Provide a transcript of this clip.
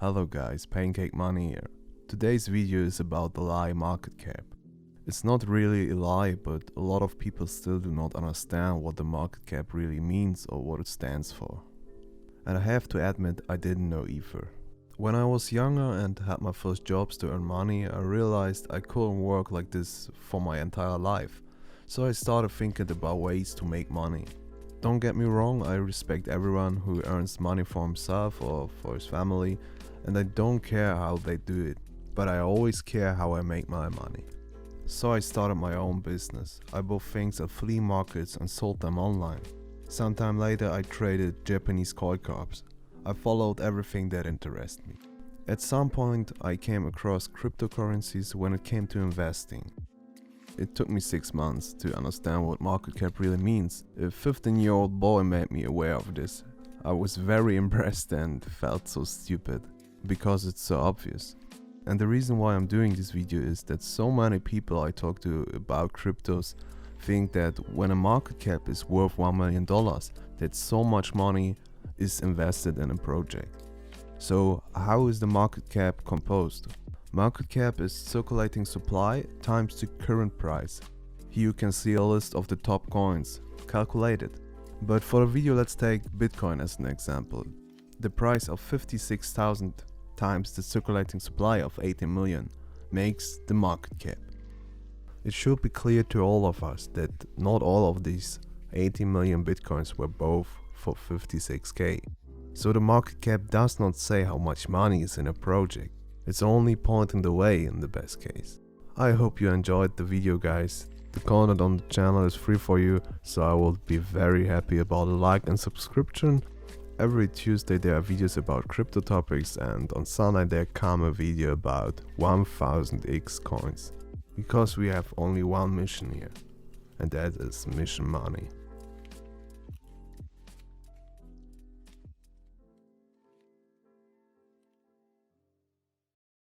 Hello guys, Pancake Money here. Today's video is about the lie market cap. It's not really a lie, but a lot of people still do not understand what the market cap really means or what it stands for. And I have to admit, I didn't know either. When I was younger and had my first jobs to earn money, I realized I couldn't work like this for my entire life. So I started thinking about ways to make money. Don't get me wrong, I respect everyone who earns money for himself or for his family, and I don't care how they do it, but I always care how I make my money. So I started my own business. I bought things at flea markets and sold them online. Sometime later I traded Japanese koi carps. I followed everything that interested me. At some point I came across cryptocurrencies when it came to investing. It took me 6 months to understand what market cap really means. A 15-year-old boy made me aware of this. I was very impressed and felt so stupid, because it's so obvious. And the reason why I'm doing this video is that so many people I talk to about cryptos think that when a market cap is worth $1 million, that so much money is invested in a project. So how is the market cap composed? Market cap is circulating supply times the current price. Here you can see a list of the top coins, calculated. But for the video let's take Bitcoin as an example. The price of 56,000 times the circulating supply of 80 million makes the market cap. It should be clear to all of us that not all of these 80 million Bitcoins were both for 56k. So the market cap does not say how much money is in a project. It's only pointing the way in the best case. I hope you enjoyed the video guys. The content on the channel is free for you, so I will be very happy about a like and subscription. Every Tuesday there are videos about crypto topics, and on Sunday there come a video about 1000x coins. Because we have only one mission here, and that is mission money.